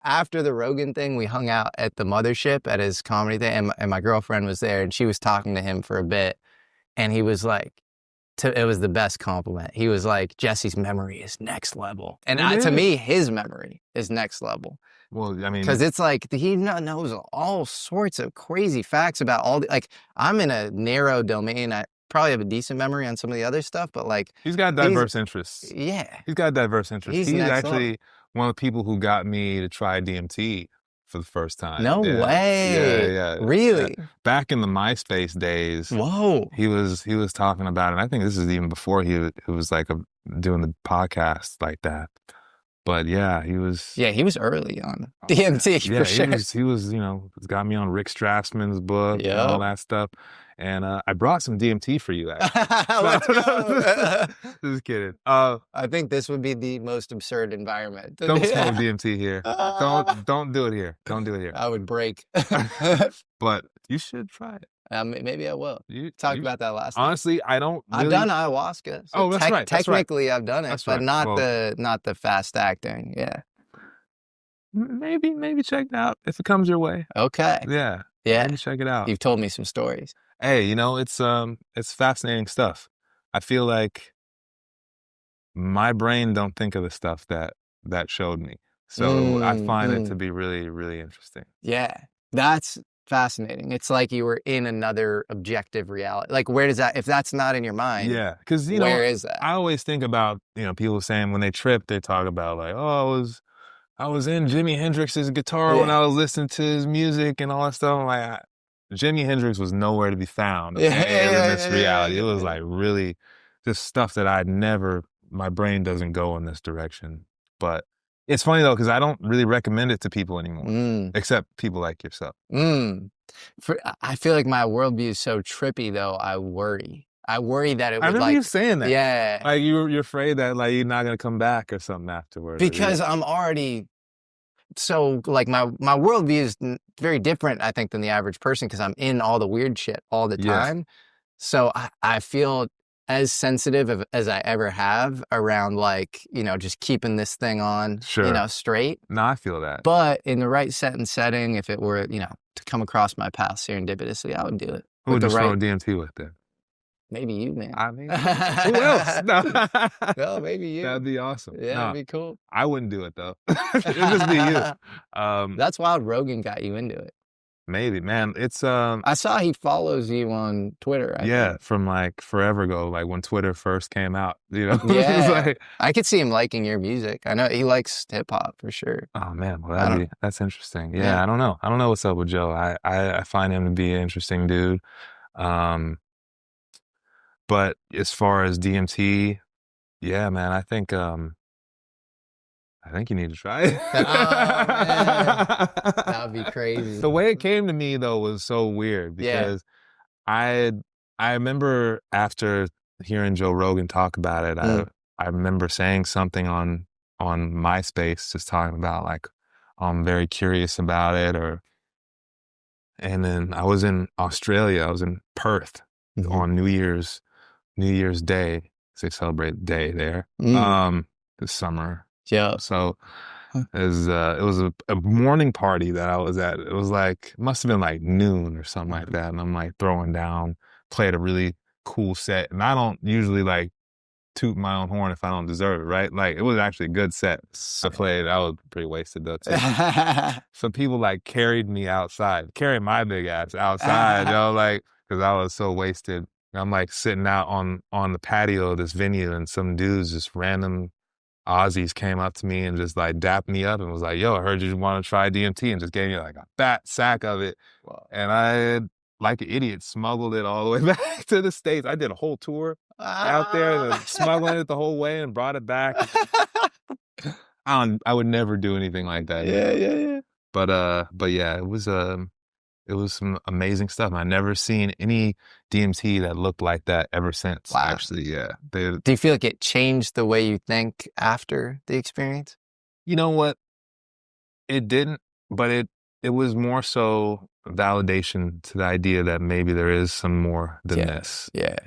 after the Rogan thing, we hung out at the mothership at his comedy thing, and my girlfriend was there, and she was talking to him for a bit, and he was like, it was the best compliment. He was like, Jesse's memory is next level. And to me, his memory is next level. Well, I mean, because it's like he knows all sorts of crazy facts about all like I'm in a narrow domain. I probably have a decent memory on some of the other stuff, but like he's got diverse interests. Yeah. He's got diverse interests. He's actually one of the people who got me to try DMT for the first time. No way. Yeah. Really? Yeah. Back in the MySpace days. Whoa. He was talking about it. I think this is even before he was like doing the podcast like that. But yeah, he was. Yeah, he was early on DMT for sure. He was, got me on Rick Strassman's book and all that stuff. And I brought some DMT for you, actually. Let's go. Just kidding. I think this would be the most absurd environment. Don't smoke DMT here. Don't do it here. Don't do it here. I would break. But you should try it. Maybe I will. You talked about that last time. Honestly, I don't really... I've done ayahuasca. So that's right. Technically, I've done it, but not the fast acting. Yeah. Maybe check it out if it comes your way. Okay. Yeah. Maybe check it out. You've told me some stories. Hey, it's fascinating stuff. I feel like my brain don't think of the stuff that showed me. So I find it to be really, really interesting. Yeah. That's fascinating. It's like you were in another objective reality. Like, where does that, if that's not in your mind? Yeah. Because, where is that? I always think about, people saying when they trip, they talk about like, oh, I was in Jimi Hendrix's guitar when I was listening to his music and all that stuff. I'm like, Jimi Hendrix was nowhere to be found in this reality. It was like really just stuff that my brain doesn't go in this direction. But it's funny though, because I don't really recommend it to people anymore, except people like yourself. I feel like my worldview is so trippy though, I worry that it would I remember you saying that. Yeah. Like you're afraid that like you're not going to come back or something afterwards. Because I'm already... So like my worldview is very different, I think, than the average person because I'm in all the weird shit all the time. So I feel as sensitive as I ever have around like, just keeping this thing on, straight. No, I feel that. But in the right set and setting, if it were, to come across my path serendipitously, I would do it. Who would you throw DMT with then? Maybe you, man. I mean, who else? No, maybe you. That'd be awesome. Yeah, that'd be cool. I wouldn't do it though. It'd just be you. That's wild. Rogan got you into it. Maybe, man. It's I saw he follows you on Twitter. I think. From like forever ago, like when Twitter first came out. Yeah, I could see him liking your music. I know he likes hip hop for sure. Oh man, well that's interesting. Yeah, I don't know. I don't know what's up with Joe. I find him to be an interesting dude. But as far as DMT, yeah, man, I think you need to try it. Oh, man. That would be crazy. The way it came to me though was so weird because I remember after hearing Joe Rogan talk about it, I remember saying something on MySpace, just talking about like I'm very curious about it, and then I was in Australia. I was in Perth on New Year's Day. They celebrate the day there. This summer. Yeah. So it was a morning party that I was at. It was like, must have been like noon or something like that. And I'm like throwing down, played a really cool set. And I don't usually like toot my own horn if I don't deserve it, right? Like it was actually a good set I played. I was pretty wasted though too. So people like carried my big ass outside, like, cause I was so wasted. I'm like sitting out on the patio of this venue and some dudes, just random Aussies came up to me and just like dapped me up and was like, yo, I heard you want to try DMT, and just gave me like a fat sack of it. Wow. And I, like an idiot, smuggled it all the way back to the States. I did a whole tour out there, smuggling it the whole way and brought it back. I would never do anything like that. Yeah. But yeah, it was some amazing stuff. I've never seen any DMT that looked like that ever since. Wow. Actually, yeah. Do you feel like it changed the way you think after the experience? You know what? It didn't, but it was more so validation to the idea that maybe there is some more than this. Yeah.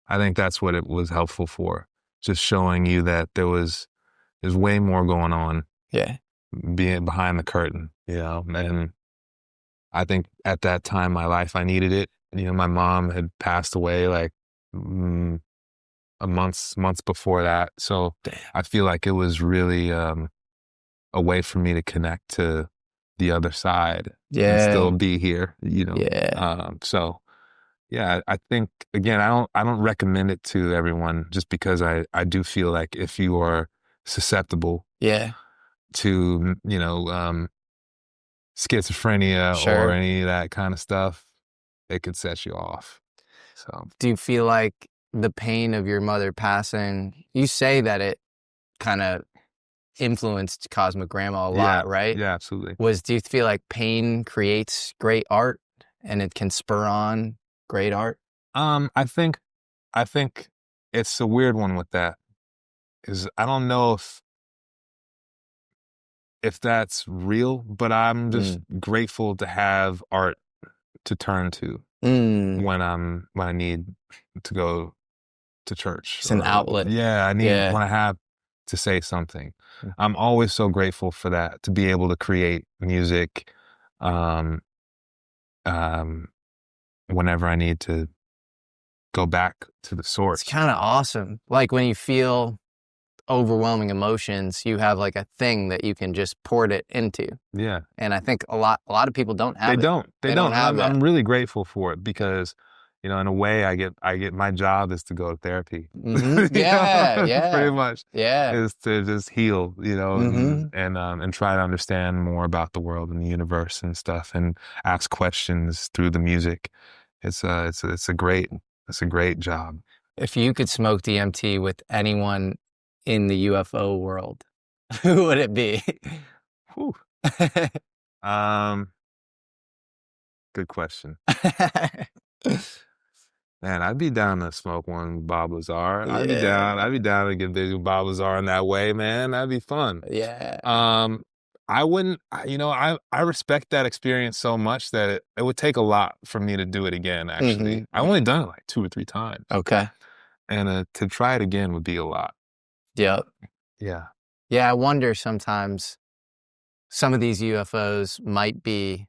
I think that's what it was helpful for. Just showing you that there's way more going on. Yeah. being behind the curtain, and I think at that time in my life, I needed it. My mom had passed away like a months before that. So I feel like it was really a way for me to connect to the other side and still Yeah. be here. Yeah. So yeah, I think again, I don't recommend it to everyone just because I do feel like if you are susceptible Yeah. to, schizophrenia or Sure. any of that kind of stuff, it could set you off. So Do you feel like the pain of your mother passing, you say that it kind of influenced Cosmic Grandma a lot, yeah, right? yeah, absolutely. Do you feel like pain creates great art and it can spur on great art? I think I think it's a weird one with that is I don't know if that's real, but I'm just Mm. grateful to have art to turn to Mm. when I need to go to church It's an or outlet. yeah, I need Yeah. when I have to say something. Mm. I'm always so grateful for that to be able to create music um um whenever I need to go back to the It's source. kind of awesome. Like when you feel overwhelming emotions, you have like a thing that you can just port it into. Yeah. And I think a lot of people don't They have it. don't. They They don't don't. And have that. I'm really grateful for it because, in a way I get my job is to go to therapy. Yeah, Pretty yeah, much yeah. is to just heal, and Hmm. and try to understand more about the world and the universe and stuff and ask questions through the music. It's a great job. If you could smoke DMT with anyone in the UFO world, who would it be? Whew. Um, Good question. Man, I'd be down to smoke one with Bob Lazar. I'd be down. Yeah, I'd be down to get busy with Bob Lazar in that way, man. That'd be fun. yeah. I wouldn't, I respect that experience so much that it would take a lot for me to do it again, actually. I've Hmm. only done it like 2 or 3 times. Okay. And to try it again would be a lot. Yep. Yeah. Yeah, I wonder sometimes some of these UFOs might be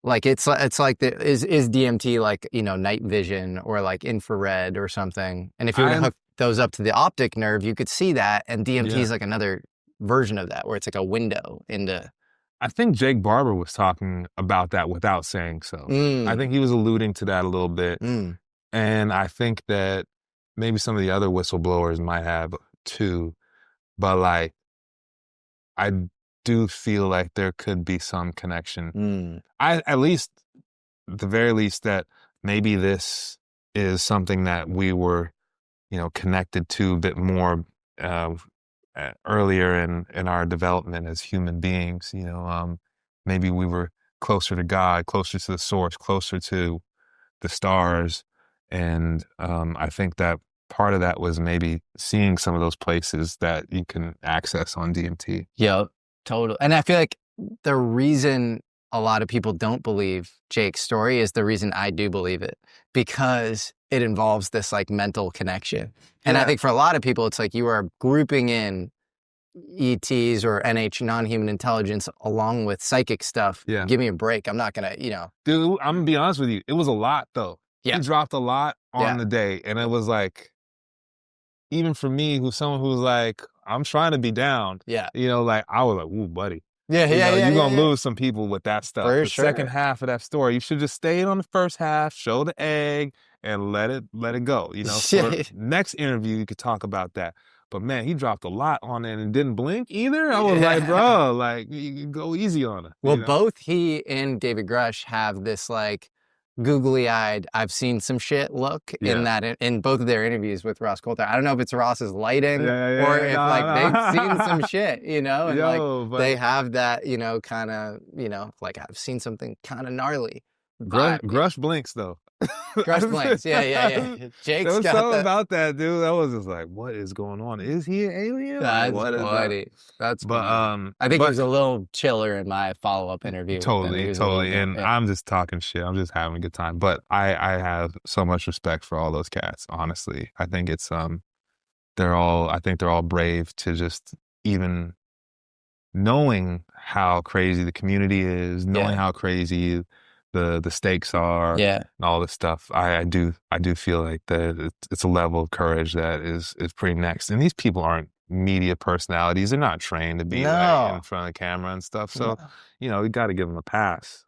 like it's like is DMT like, night vision or like infrared or something. And if you were to I'm, hook those up to the optic nerve, you could see that. And DMT yeah. is like another version of that where it's like a window into I think Jake Barber was talking about that without saying so. I mm, think he was alluding to that a little bit. mm, And I think that maybe some of the other whistleblowers might have too. But like, I do feel like there could be some connection. mm, At least, at the very least, that maybe this is something that we were, connected to a bit more uh, earlier in our development as human beings. Maybe we were closer to God, closer to the source, closer to the stars, and I think that part of that was maybe seeing some of those places that you can access on DMT. yep, total. And I feel like the reason a lot of people don't believe Jake's story is the reason I do believe it, because it involves this like mental connection. And I Yeah, think for a lot of people, it's like you are grouping in ETs or NH non-human intelligence along with psychic stuff. yeah. Give me a break. I'm not gonna, Dude, I'm gonna be honest with you. It was a lot though. He yeah, dropped a lot on yeah, the day, and it was like, even for me, who's someone who's like, I'm trying to be down. yeah, Like I was like, "Ooh, buddy, yeah, yeah, yeah, you're yeah, gonna yeah, lose some people with that stuff." for The second sure. half of that story, you should just stay on the first half, show the egg, and let it go. For Yeah. next interview, you could talk about that. But man, he dropped a lot on it and didn't blink either. I was like, Yeah. bro, like you go easy on Well, it. both he and David Grush have this like googly-eyed, I've seen some shit look in Yeah. that in both of their interviews with Ross Coulter. I don't know if it's Ross's Yeah, lighting yeah, or yeah. if like they've seen some No, shit, no. and like Yo, they but have that, kind of, like I've seen something kind of gnarly vibe. Grush blinks though. Grush blanks. Yeah, yeah, yeah. There Jake's was got something the about that dude. I was just like, what is going on? Is he an alien? Like, That's what is that? funny. That's But funny. I think he but was a little chiller in my follow-up interview with him. He totally, was a little totally. bit, And yeah. I'm just talking shit. I'm just having a good time. But I have so much respect for all those cats, honestly. I think I think they're all brave to just even knowing how crazy the community is, knowing Yeah. how crazy the stakes are, Yeah. and all this stuff, I do feel like that it's a level of courage that is pretty next. And these people aren't media personalities; they're not trained to be like in No. front of the camera and stuff. No. So, you know, we got to give them a pass.